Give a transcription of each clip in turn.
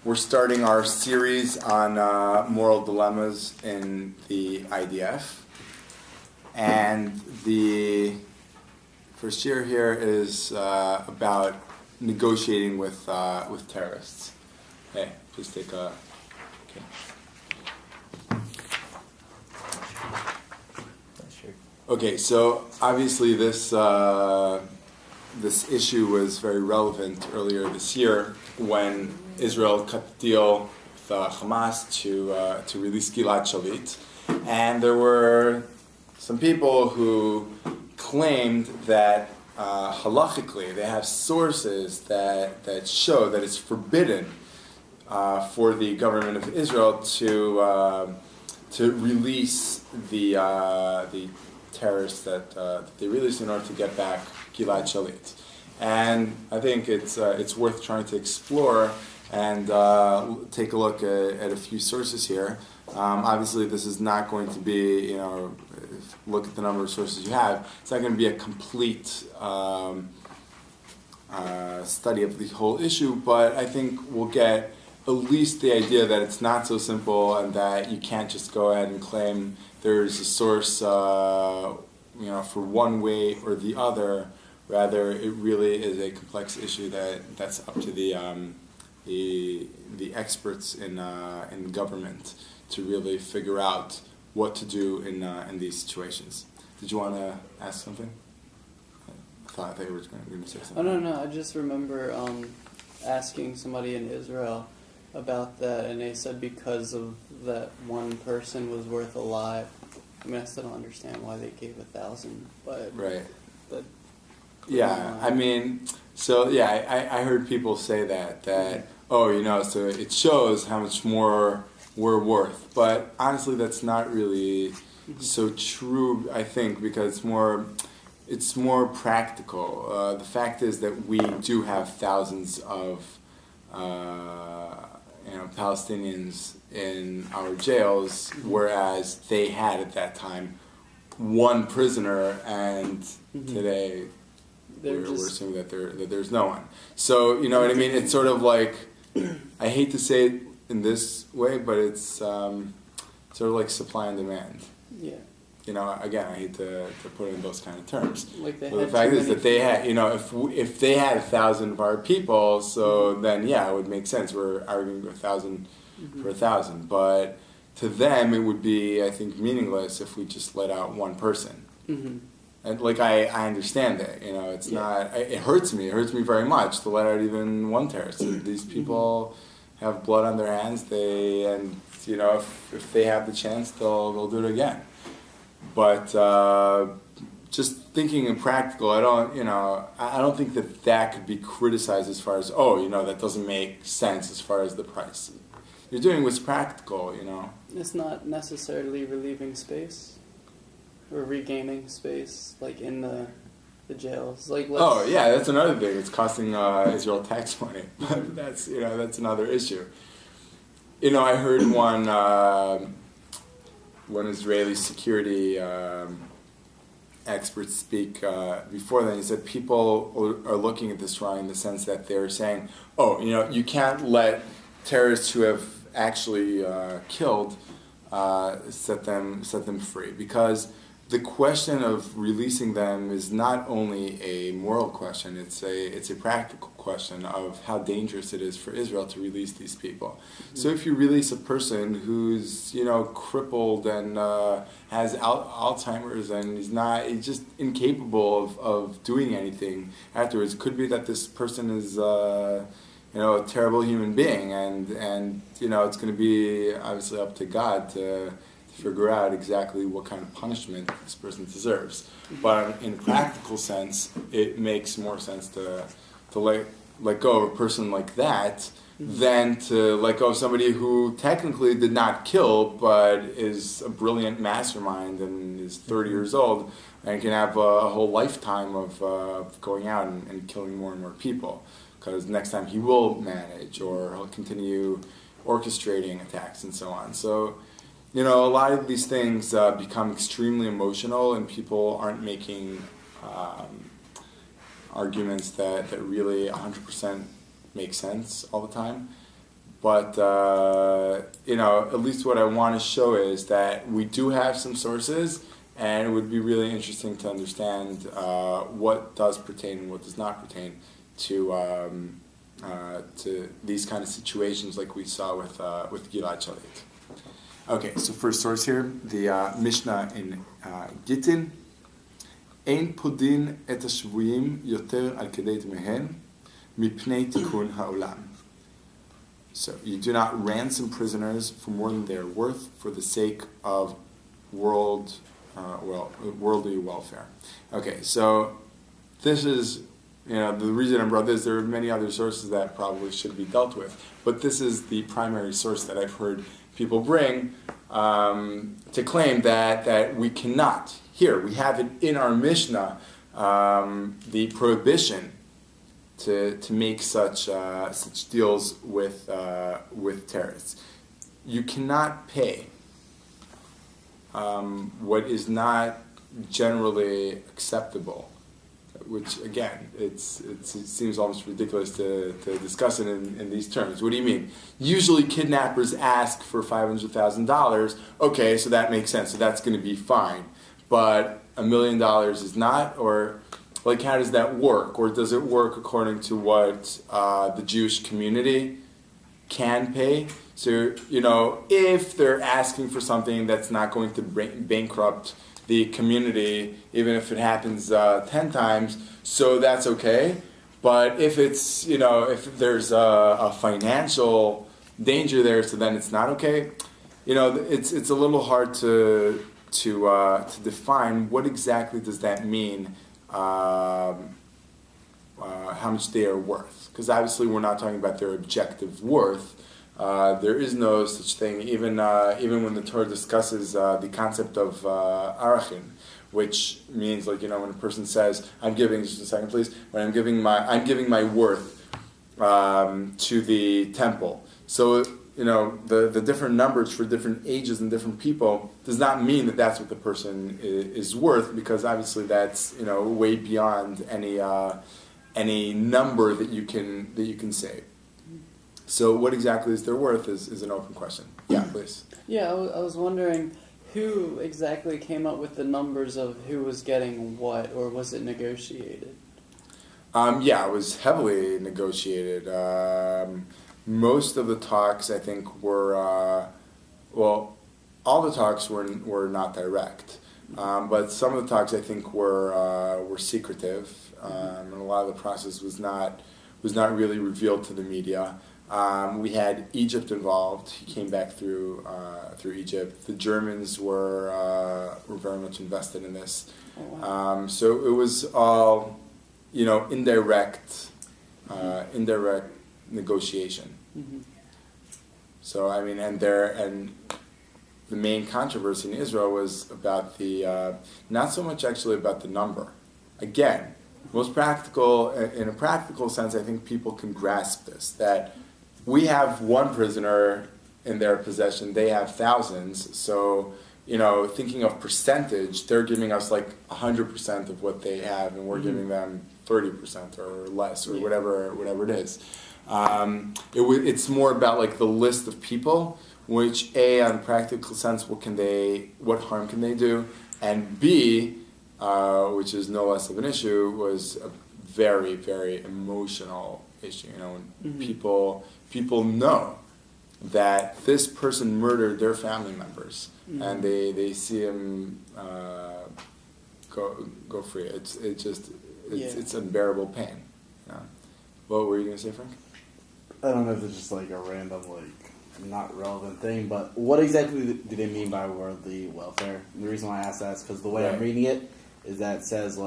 We're starting our series on moral dilemmas in the IDF. And the first year here is about negotiating with terrorists. Hey, please take a... Okay. Okay, so obviously this issue was very relevant earlier this year when Israel cut the deal with Hamas to release Gilad Shalit, and there were some people who claimed that halachically they have sources that show that it's forbidden for the government of Israel to release the terrorists that they released in order to get back Gilad Shalit. And I think it's worth trying to explore and take a look at a few sources here. Obviously, this is not going to be, look at the number of sources you have. It's not going to be a complete study of the whole issue, but I think we'll get at least the idea that it's not so simple and that you can't just go ahead and claim there's a source, for one way or the other. Rather, it really is a complex issue that's up to the experts in government to really figure out what to do in these situations. Did you want to ask something? I thought they were going to say something. Oh no! I just remember asking somebody in Israel about that, and they said because of that one person was worth a lot. I mean, I still don't understand why they gave 1,000, but right. But yeah, I mean, so yeah, I heard people say that so it shows how much more we're worth, but honestly, that's not really so true. I think because it's more practical. The fact is that we do have thousands of Palestinians in our jails, whereas they had at that time one prisoner, and today we're assuming that there's no one. So you know what I mean? It's sort of like, I hate to say it in this way, but it's sort of like supply and demand. Yeah. Again, I hate to put it in those kind of terms. Like but the fact is that they had, if they had 1,000 of our people, so then it would make sense. We're arguing 1,000 for 1,000, but to them it would be, I think, meaningless if we just let out one person. And I understand that, it's not. It hurts me. It hurts me very much to let out even one terrorist. These people have blood on their hands. If they have the chance, they'll do it again. But just thinking in practical, I don't think that could be criticized as far as that doesn't make sense as far as the price. You're doing what's practical, It's not necessarily relieving space or regaining space, like in the jails. That's another thing. It's costing Israel tax money, but that's another issue. I heard one Israeli security expert speak before then. He said people are looking at this wrong in the sense that they're saying, you can't let terrorists who have actually killed set them free, because the question of releasing them is not only a moral question, it's a practical question of how dangerous it is for Israel to release these people. So if you release a person who's crippled and has Alzheimer's and he's just incapable of doing anything afterwards, it could be that this person is a terrible human being, and it's going to be obviously up to God to figure out exactly what kind of punishment this person deserves. But in a practical sense, it makes more sense to let go of a person like that than to let go of somebody who technically did not kill, but is a brilliant mastermind and is 30 years old and can have a whole lifetime of going out and killing more and more people. Because next time he will manage, or he'll continue orchestrating attacks and so on. So, a lot of these things become extremely emotional, and people aren't making arguments that really 100% make sense all the time. But at least what I want to show is that we do have some sources, and it would be really interesting to understand what does pertain and what does not pertain to these kind of situations, like we saw with Gilad Shalit. Okay, so first source here, the Mishnah in Gittin. Ein podin et hashvuim yoter al kedei dmehen mipnei tikkun ha'olam. So you do not ransom prisoners for more than they are worth for the sake of worldly welfare. Okay, so this is, the reason I brought this. There are many other sources that probably should be dealt with, but this is the primary source that I've heard people bring to claim that we cannot. Here we have it in our Mishnah, the prohibition to make such deals with terrorists. You cannot pay what is not generally acceptable, which again, it seems almost ridiculous to discuss it in these terms. What do you mean? Usually kidnappers ask for $500,000. Okay, so that makes sense. So that's going to be fine. But $1 million is not, or like how does that work? Or does it work according to what the Jewish community can pay? So, if they're asking for something that's not going to bankrupt the community, even if it happens 10 times, so that's okay. But if it's, if there's a financial danger there, so then it's not okay. It's a little hard to define what exactly does that mean, how much they are worth. Because obviously we're not talking about their objective worth. There is no such thing, even when the Torah discusses the concept of arachin, which means when a person says, "I'm giving," just a second, please. When I'm giving my worth to the temple. So the different numbers for different ages and different people does not mean that that's what the person is worth, because obviously that's way beyond any number that you can say. So what exactly is their worth is an open question. Yeah, please. Yeah, I was wondering who exactly came up with the numbers of who was getting what, or was it negotiated? Yeah, it was heavily negotiated. Most of the talks, I think, were, all the talks were not direct. But some of the talks, I think, were secretive, and a lot of the process was not really revealed to the media. We had Egypt involved. He came back through Egypt. The Germans were very much invested in this. Oh, wow. So it was all, indirect negotiation. Mm-hmm. So and the main controversy in Israel was about not so much actually about the number. Again, in a practical sense, I think people can grasp this, that we have one prisoner in their possession, they have thousands, so, thinking of percentage, they're giving us 100% of what they have, and we're giving them 30% or less, or whatever it is. It's more about the list of people, which A, on a practical sense, what harm can they do, and B, which is no less of an issue, was a very, very emotional issue. When people know that this person murdered their family members, and they see him go free. It's unbearable pain. What were you going to say, Frank? I don't know if it's just a random, not relevant thing, but what exactly do they mean by worldly welfare? And the reason why I ask that is because the way I'm reading it is that it says,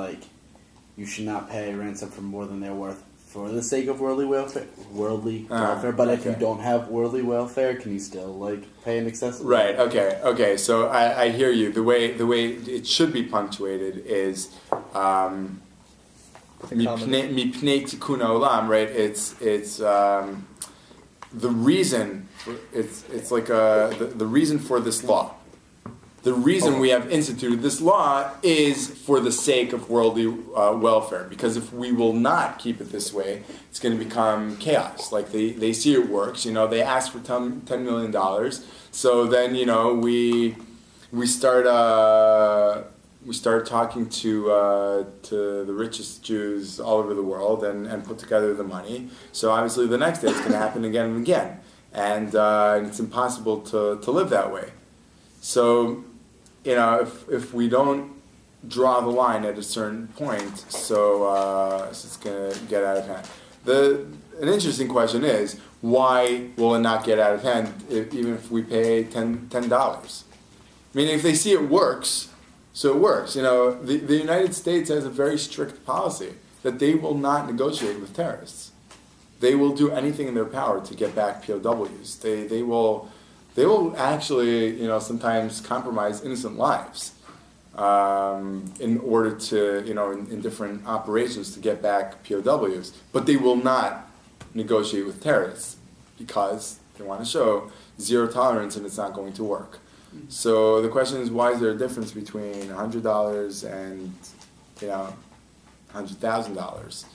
you should not pay ransom for more than they're worth for the sake of worldly welfare. But if you don't have worldly welfare, can you still, pay an excessive? Right, okay. So I hear you. The way it should be punctuated is mipnei tikkun ha'olam, right? It's the reason. It's the reason for this law. The reason we have instituted this law is for the sake of worldly welfare. Because if we will not keep it this way, it's going to become chaos. Like they see it works. They ask for $10 million. So then we start talking to the richest Jews all over the world and put together the money. So obviously the next day it's going to happen again and again, and it's impossible to live that way. So if we don't draw the line at a certain point, so it's going to get out of hand. An interesting question is, why will it not get out of hand even if we pay $10? I mean, if they see it works, so it works. The United States has a very strict policy that they will not negotiate with terrorists. They will do anything in their power to get back POWs. They will actually, sometimes compromise innocent lives in order to, in different operations to get back POWs. But they will not negotiate with terrorists because they want to show zero tolerance and it's not going to work. So the question is, why is there a difference between $100 and, $100,000?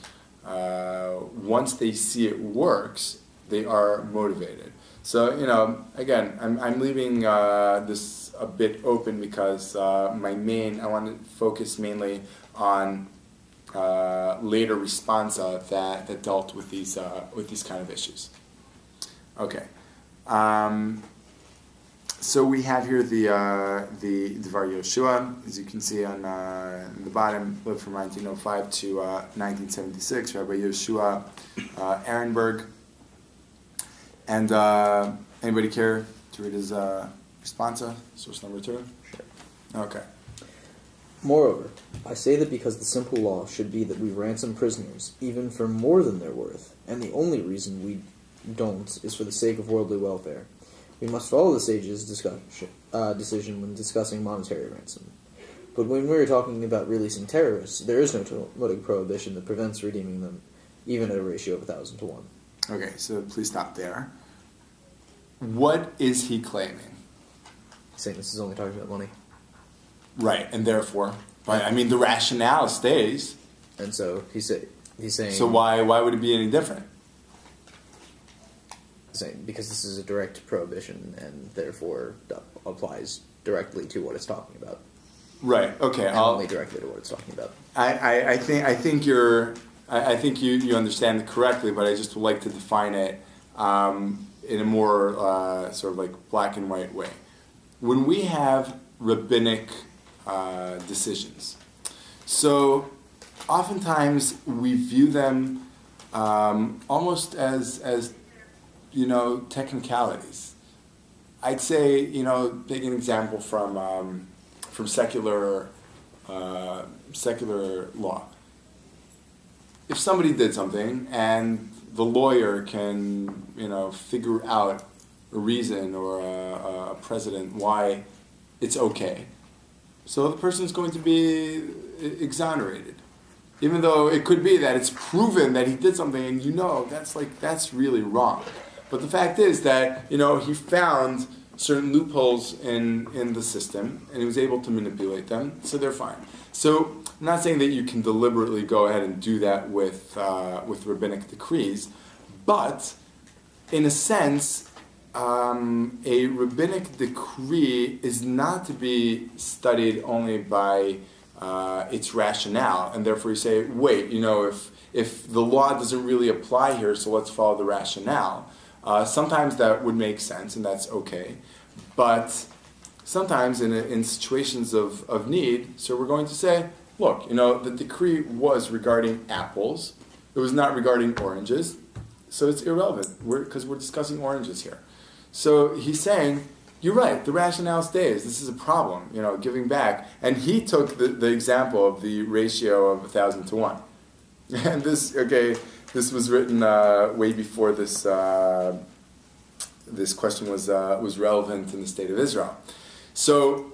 Once they see it works, they are motivated. So, again, I'm leaving this a bit open because I want to focus mainly on later responsa that dealt with these kind of issues. Okay. So we have here the Dvar Yoshua, as you can see on the bottom, lived from 1905 to 1976. Rabbi Yoshua Ehrenberg. And anybody care to read his responsa, source number 2? Sure. Okay. Moreover, I say that because the simple law should be that we ransom prisoners, even for more than their worth, and the only reason we don't is for the sake of worldly welfare, we must follow the sage's decision when discussing monetary ransom. But when we are talking about releasing terrorists, there is no Talmudic prohibition that prevents redeeming them, even at a ratio of 1,000 to 1. Okay, so please stop there. What is he claiming? He's saying this is only talking about money. Right, and therefore, the rationale stays. And so he's saying... So why would it be any different? Saying because this is a direct prohibition and therefore applies directly to what it's talking about. Right. Okay. And only directly to what it's talking about. I think you understand it correctly, but I just would like to define it in a more sort of like black and white way. When we have rabbinic decisions, so oftentimes we view them almost as technicalities. I'd say, take an example from secular law. If somebody did something and the lawyer can, figure out a reason or a precedent why it's okay, so the person's going to be exonerated. Even though it could be that it's proven that he did something and that's really wrong. But the fact is that, he found certain loopholes in the system and he was able to manipulate them, so they're fine. So I'm not saying that you can deliberately go ahead and do that with rabbinic decrees, but in a sense, a rabbinic decree is not to be studied only by its rationale, and therefore you say, wait, if the law doesn't really apply here, so let's follow the rationale. Sometimes that would make sense, and that's okay. But sometimes in situations of need, so we're going to say, look, the decree was regarding apples. It was not regarding oranges. So it's irrelevant because we're discussing oranges here. So he's saying, you're right, the rationale stays. This is a problem, giving back. And he took the example of the ratio of 1,000 to 1. And this was written way before this question was relevant in the state of Israel. So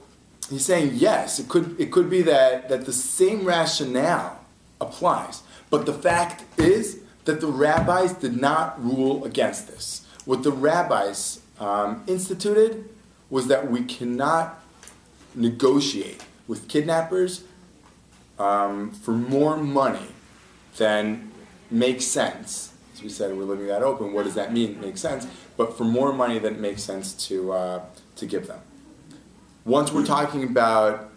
he's saying, yes, it could be that the same rationale applies. But the fact is that the rabbis did not rule against this. What the rabbis instituted was that we cannot negotiate with kidnappers for more money than makes sense. As we said, we're leaving that open. What does that mean? Makes sense, but for more money than it makes sense to give them. Once we're talking about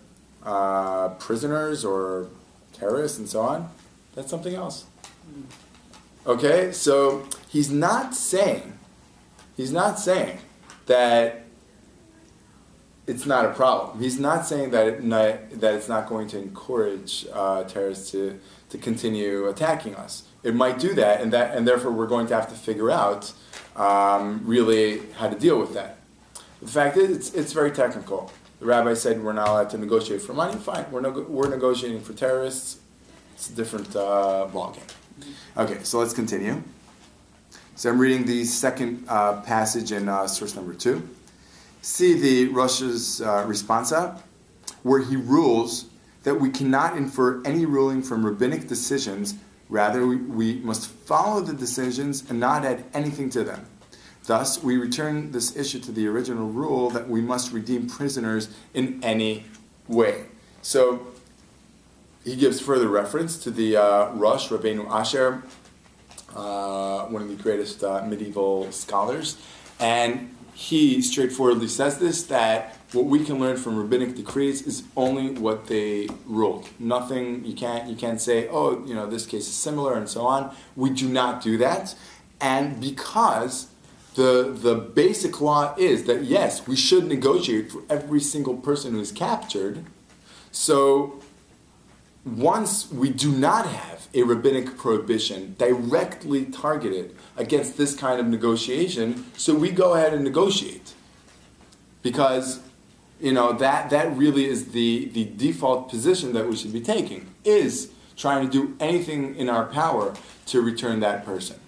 prisoners or terrorists and so on, that's something else. Okay, so he's not saying that it's not a problem. He's not saying that that it's not going to encourage terrorists to continue attacking us. It might do that, and therefore we're going to have to figure out really how to deal with that. The fact is, it's very technical. The rabbi said we're not allowed to negotiate for money. Fine, we're negotiating for terrorists. It's a different ballgame. Okay, so let's continue. So I'm reading the second passage in source number 2. See the Rosh's responsa, where he rules that we cannot infer any ruling from rabbinic decisions. Rather, we must follow the decisions and not add anything to them. Thus, we return this issue to the original rule that we must redeem prisoners in any way. So, he gives further reference to the Rosh, Rabbeinu Asher, one of the greatest medieval scholars, and he straightforwardly says this, that what we can learn from rabbinic decrees is only what they ruled. Nothing, you can't say, oh, this case is similar and so on. We do not do that. And because the basic law is that, yes, we should negotiate for every single person who is captured, so once we do not have a rabbinic prohibition directly targeted against this kind of negotiation, so we go ahead and negotiate. Because, that really is the default position that we should be taking, is trying to do anything in our power to return that person.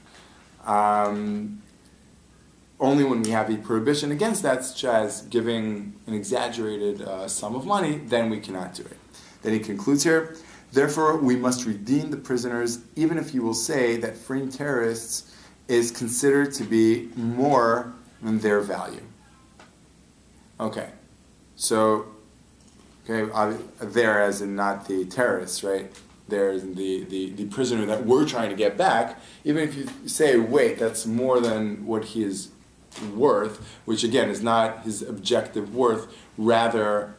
Only when we have a prohibition against that, such as giving an exaggerated sum of money, then we cannot do it. Then he concludes here, therefore we must redeem the prisoners, even if you will say that freeing terrorists is considered to be more than their value. Okay, so, there as in not the terrorists, right? There as in the prisoner that we're trying to get back, even if you say, wait, that's more than what he is worth, which again is not his objective worth, rather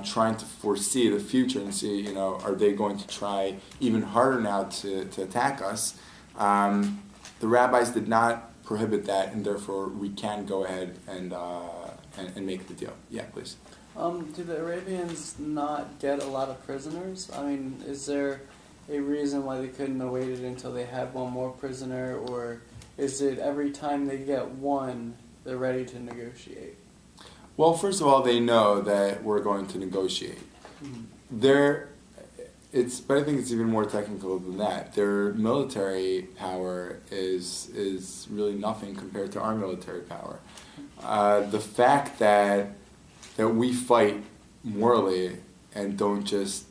trying to foresee the future and see, are they going to try even harder now to attack us? The rabbis did not prohibit that, and therefore we can go ahead and make the deal. Yeah, please. Do the Arabians not get a lot of prisoners? I mean, is there a reason why they couldn't have waited until they had one more prisoner, or is it every time they get one, they're ready to negotiate? Well, first of all, they know that we're going to negotiate. Mm-hmm. But I think it's even more technical than that. Their military power is really nothing compared to our military power. The fact that we fight morally and don't just,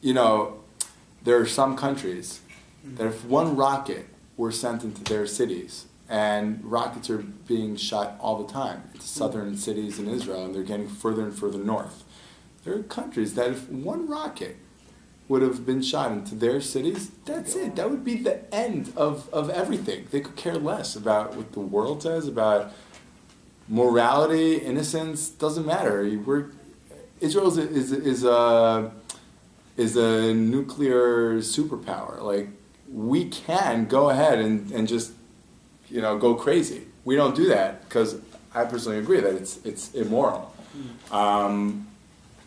there are some countries that if one rocket were sent into their cities, and rockets are being shot all the time into southern cities in Israel, and they're getting further and further north. There are countries that if one rocket would have been shot into their cities, that's it. That would be the end of everything. They could care less about what the world says, about morality, innocence, doesn't matter. Israel is a nuclear superpower. Like, we can go ahead and just go crazy. We don't do that because I personally agree that it's immoral.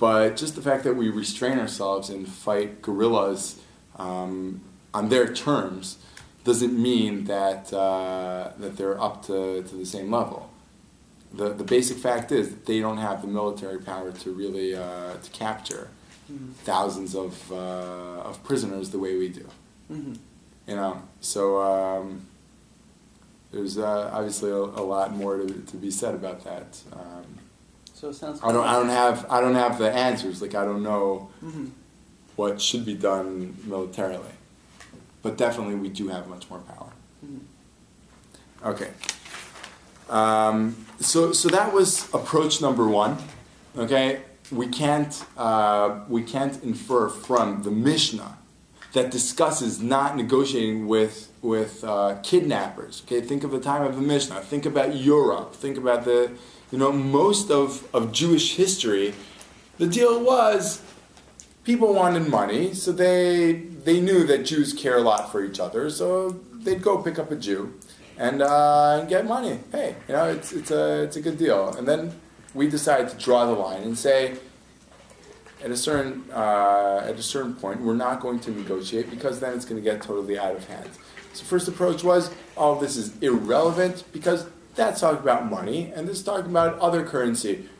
But just the fact that we restrain ourselves and fight guerrillas on their terms doesn't mean that they're up to the same level. The basic fact is that they don't have the military power to really to capture thousands of prisoners the way we do. Mm-hmm. So there's obviously a lot more to be said about that. So it sounds. I don't have the answers. Like, I don't know what should be done militarily, but definitely we do have much more power. Okay. So that was approach number 1. Okay, we can't infer from the Mishnah that discusses not negotiating with kidnappers. Okay, think of the time of the Mishnah. Think about Europe. Think about most of Jewish history. The deal was people wanted money, so they knew that Jews care a lot for each other, so they'd go pick up a Jew and get money. Hey, it's a good deal. And then we decided to draw the line and say, at a certain point, we're not going to negotiate because then it's going to get totally out of hand. So first approach was, oh, this is irrelevant because that's talking about money and this is talking about other currency.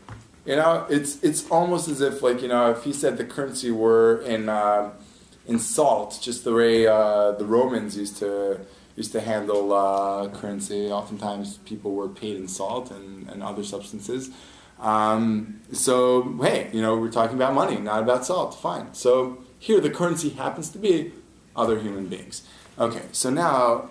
It's almost as if if he said the currency were in salt, just the way the Romans used to handle currency. Oftentimes people were paid in salt and other substances. So, hey, we're talking about money, not about salt. Fine. So here the currency happens to be other human beings. Okay, so now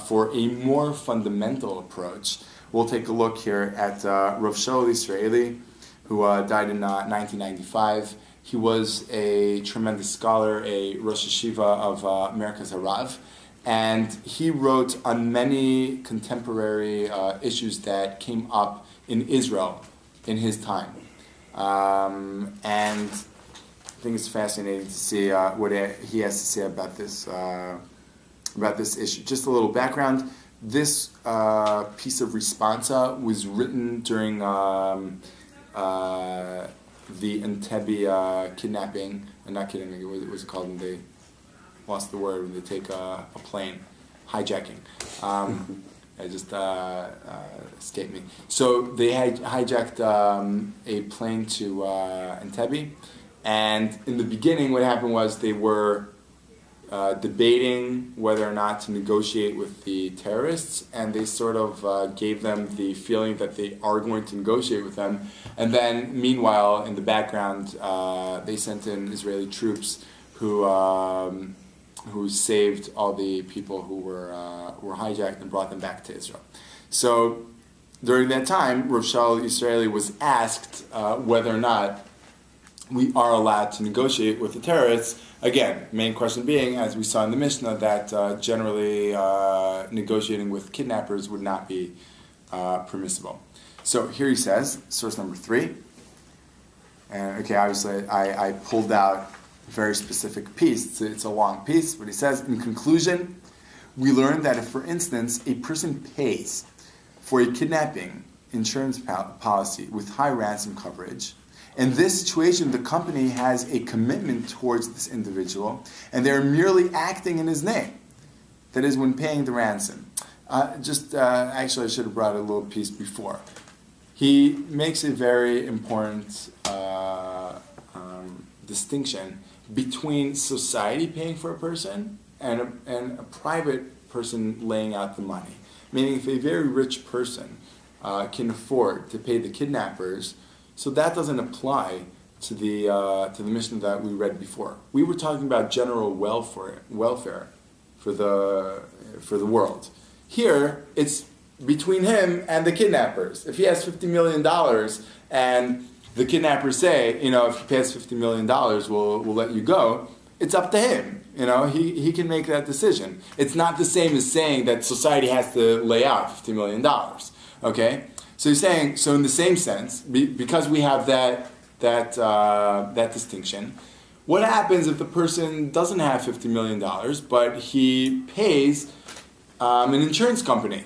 for a more fundamental approach, we'll take a look here at Rav Shaul Israeli, who died in 1995. He was a tremendous scholar, a Rosh Hashiva of Merkaz Harav, and he wrote on many contemporary issues that came up in Israel in his time. And I think it's fascinating to see what he has to say about this issue. Just a little background. This piece of responsa was written during the Entebbe kidnapping, not kidnapping, what was it called when they lost the word, when they take a plane, hijacking. It just escaped me. So they had hijacked a plane to Entebbe, and in the beginning what happened was they were debating whether or not to negotiate with the terrorists, and they sort of gave them the feeling that they are going to negotiate with them. And then, meanwhile, in the background, they sent in Israeli troops who saved all the people who were hijacked and brought them back to Israel. So during that time, Rav Shaul Israeli was asked whether or not we are allowed to negotiate with the terrorists. Again, main question being, as we saw in the Mishnah, that generally negotiating with kidnappers would not be permissible. So here he says, source number 3. And okay, obviously I pulled out a very specific piece. It's a long piece, but he says, in conclusion, we learned that if, for instance, a person pays for a kidnapping insurance policy with high ransom coverage, in this situation, the company has a commitment towards this individual, and they're merely acting in his name. That is, when paying the ransom. Actually, I should have brought a little piece before. He makes a very important distinction between society paying for a person and a private person laying out the money. Meaning, if a very rich person can afford to pay the kidnappers, so that doesn't apply to the Mishnah that we read before. We were talking about general welfare for the world. Here, it's between him and the kidnappers. If he has $50 million and the kidnappers say, if you pay us $50 million, we'll let you go, it's up to him. He can make that decision. It's not the same as saying that society has to lay out $50 million. Okay? So he's saying, so in the same sense, because we have that distinction, what happens if the person doesn't have $50 million, but he pays an insurance company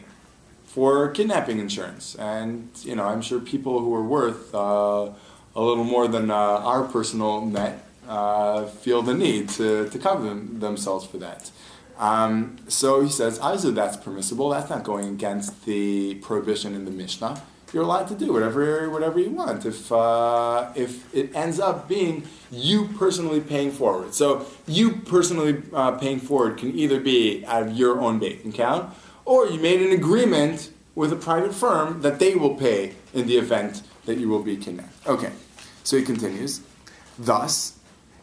for kidnapping insurance? And, I'm sure people who are worth a little more than our personal net feel the need to cover themselves for that. So he says, obviously that's permissible. That's not going against the prohibition in the Mishnah. You're allowed to do whatever you want if it ends up being you personally paying forward. So you personally paying forward can either be out of your own bank account, or you made an agreement with a private firm that they will pay in the event that you will be kidnapped. Okay, so he continues. Thus,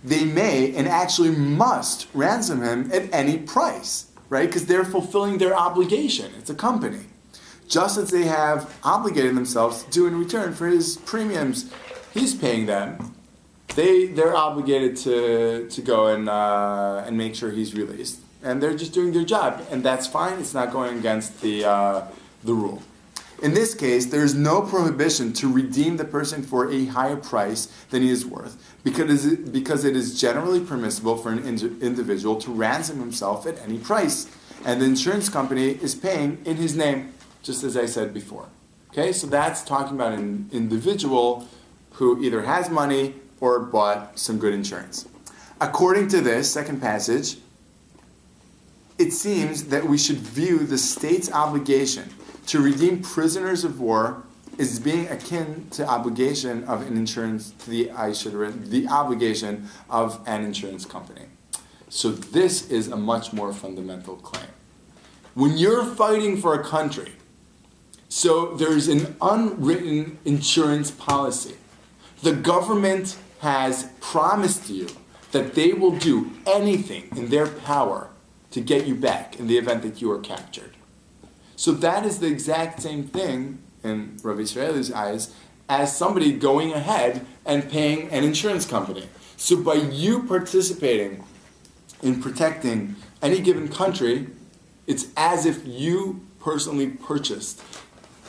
they may and actually must ransom him at any price, right? Because they're fulfilling their obligation. It's a company. Just as they have obligated themselves to do in return for his premiums, he's paying them. They're obligated to go and make sure he's released, and they're just doing their job, and that's fine. It's not going against the rule. In this case, there is no prohibition to redeem the person for a higher price than he is worth, because it is generally permissible for an individual to ransom himself at any price, and the insurance company is paying in his name, just as I said before. Okay, so that's talking about an individual who either has money or bought some good insurance. According to this second passage, it seems that we should view the state's obligation to redeem prisoners of war as being akin to obligation of an insurance to the obligation of an insurance company. So this is a much more fundamental claim. When you're fighting for a country, so there's an unwritten insurance policy. The government has promised you that they will do anything in their power to get you back in the event that you are captured. So that is the exact same thing, in Rav Israeli's eyes, as somebody going ahead and paying an insurance company. So by you participating in protecting any given country, it's as if you personally purchased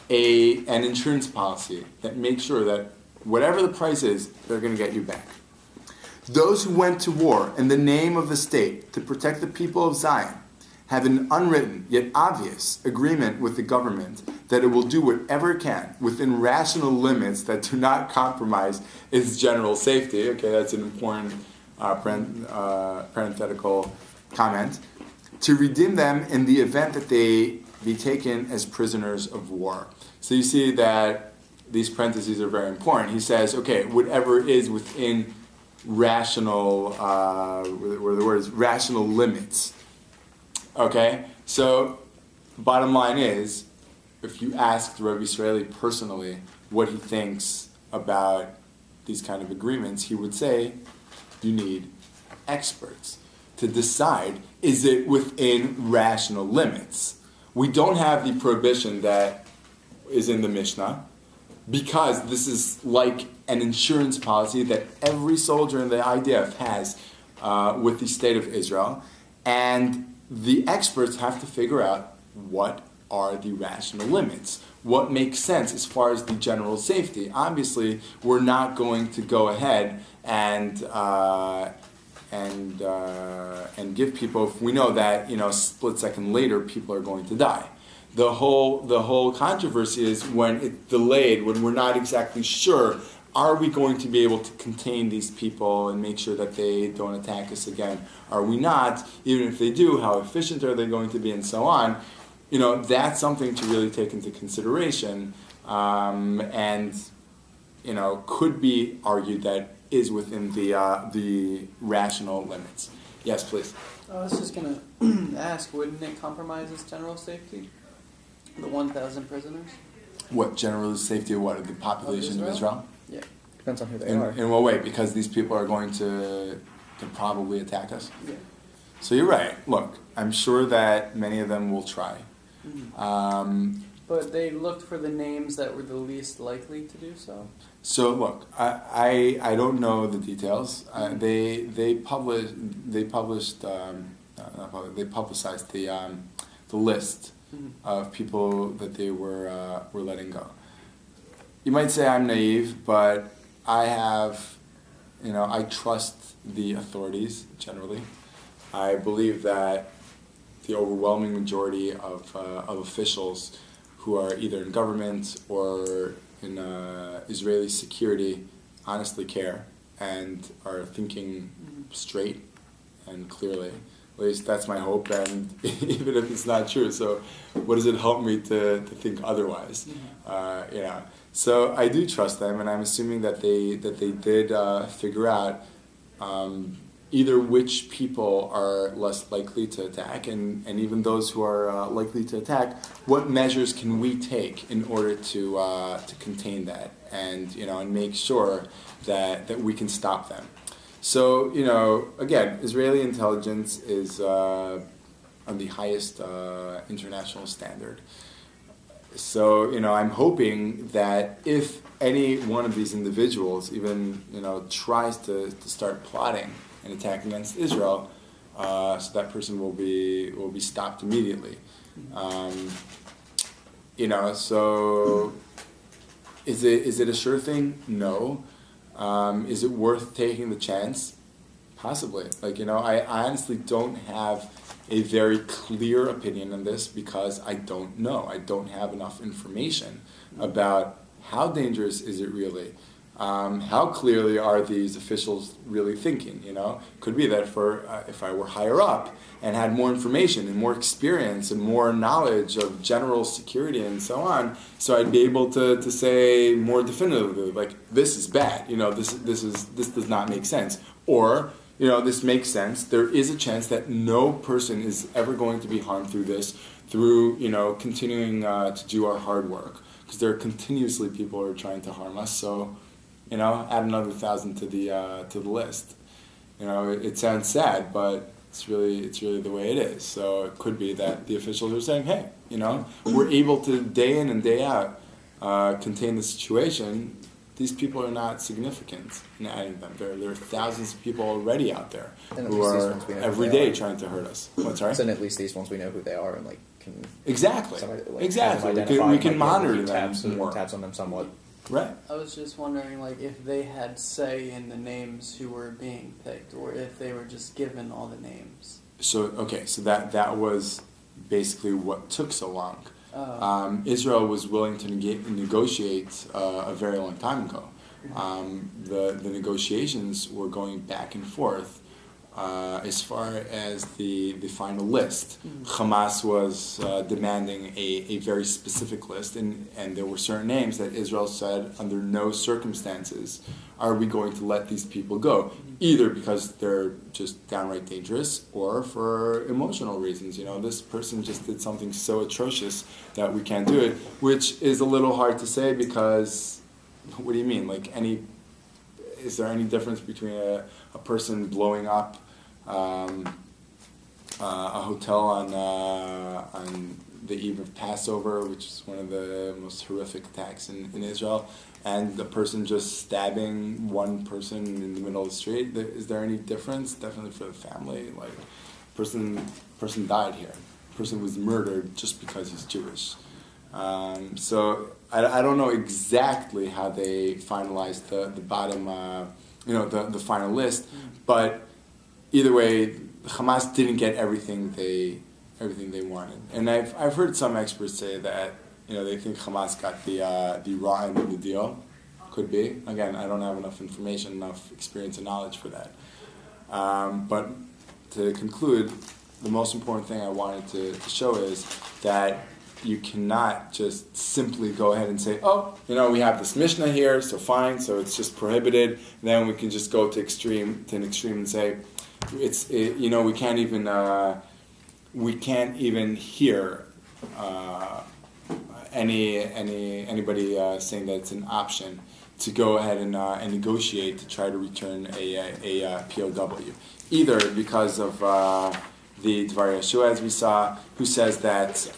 an insurance policy that makes sure that whatever the price is, they're going to get you back. Those who went to war in the name of the state to protect the people of Zion have an unwritten yet obvious agreement with the government that it will do whatever it can within rational limits that do not compromise its general safety. Okay, that's an important parenthetical comment. To redeem them in the event that they be taken as prisoners of war. So you see that these parentheses are very important. He says, okay, whatever is within rational, where the word is rational limits. Okay, so bottom line is, if you ask Rav Israeli personally what he thinks about these kind of agreements, he would say, you need experts to decide, is it within rational limits? We don't have the prohibition that is in the Mishnah, because this is like an insurance policy that every soldier in the IDF has with the state of Israel, and the experts have to figure out what are the rational limits, what makes sense as far as the general safety. Obviously, we're not going to go ahead and give people, if we know that a split second later people are going to die. The whole controversy is when it's delayed, when we're not exactly sure, are we going to be able to contain these people and make sure that they don't attack us again? Are we not? Even if they do, how efficient are they going to be, and so on? That's something to really take into consideration, and could be argued that is within the rational limits. Yes, please. I was just going to ask, wouldn't it compromise its general safety? The 1,000 prisoners? What, general safety of what? Of the population of Israel? Yeah. Depends on who they are. In what way? Because these people are going to probably attack us? Yeah. So you're right. Look, I'm sure that many of them will try. Mm-hmm. But they looked for the names that were the least likely to do so? So look, I don't know the details. They publicized the list of people that they were letting go. You might say I'm naive, but I trust the authorities generally. I believe that the overwhelming majority of officials who are either in government or in Israeli security honestly care and are thinking straight and clearly. At least that's my hope, and even if it's not true, so what does it help me to think otherwise? So I do trust them, and I'm assuming that they did figure out either which people are less likely to attack, and even those who are likely to attack, what measures can we take in order to contain that, and and make sure that we can stop them. So again, Israeli intelligence is on the highest international standard. So, I'm hoping that if any one of these individuals even, tries to start plotting an attack against Israel, so that person will be stopped immediately. So is it a sure thing? No. Is it worth taking the chance? Possibly. I honestly don't have a very clear opinion on this because I don't know. I don't have enough information about how dangerous is it really. How clearly are these officials really thinking? Could be that if I were higher up and had more information and more experience and more knowledge of general security and so on, so I'd be able to say more definitively, like, this is bad. This does not make sense. Or, this makes sense. There is a chance that no person is ever going to be harmed through this, through continuing to do our hard work, because there are continuously people who are trying to harm us. So, add another 1,000 to the list. It sounds sad, but it's really the way it is. So it could be that the officials are saying, hey, we're able to day in and day out contain the situation. These people are not significant in adding them. There are thousands of people already out there who are every day trying to hurt us. What's right? And at least these ones we know who they are and can exactly. Exactly. We can monitor them more. Tabs on them somewhat. Right. I was just wondering, if they had say in the names who were being picked, or if they were just given all the names. So that was basically what took so long. Israel was willing to negotiate a very long time ago. The negotiations were going back and forth as far as the final list. Hamas was demanding a very specific list, and there were certain names that Israel said under no circumstances are we going to let these people go, either because they're just downright dangerous or for emotional reasons. This person just did something so atrocious that we can't do it, which is a little hard to say because, what do you mean? Is there any difference between a person blowing up a hotel on the eve of Passover, which is one of the most horrific attacks in Israel, and the person just stabbing one person in the middle of the street? Is there any difference? Definitely for the family. Person died here. Person was murdered just because he's Jewish. So I don't know exactly how they finalized the bottom, the final list, but either way, Hamas didn't get everything they wanted, and I've heard some experts say that they think Hamas got the raw end of the deal. Could be. Again, I don't have enough information, enough experience and knowledge for that. But to conclude, the most important thing I wanted to show is that you cannot just simply go ahead and say, oh, we have this Mishnah here, so fine, so it's just prohibited. And then we can just go to an extreme and say, we can't even hear anybody saying that it's an option to go ahead and negotiate to try to return a POW, either because of the Dvar Yeshua, as we saw, who says that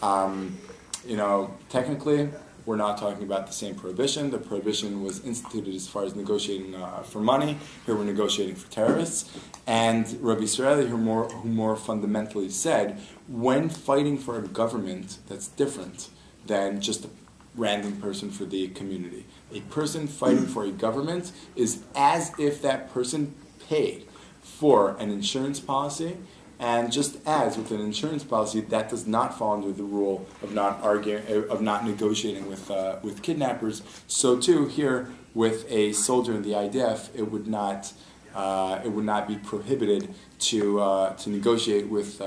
technically we're not talking about the same prohibition. The prohibition was instituted as far as negotiating for money. Here we're negotiating for terrorists. And Rabbi Israeli, who more fundamentally said, when fighting for a government, that's different than just a random person for the community. A person fighting for a government is as if that person paid for an insurance policy. And just as with an insurance policy, that does not fall under the rule of not negotiating with kidnappers. So too here with a soldier in the IDF, it would not be prohibited to negotiate with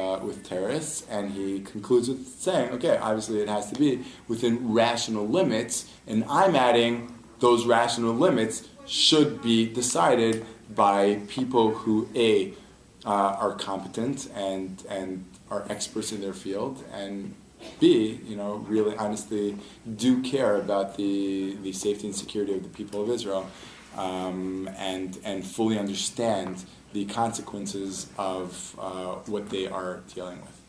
terrorists. And he concludes with saying, okay, obviously it has to be within rational limits, and I'm adding those rational limits should be decided by people who are competent and are experts in their field, and B, really honestly do care about the safety and security of the people of Israel, and fully understand the consequences of what they are dealing with.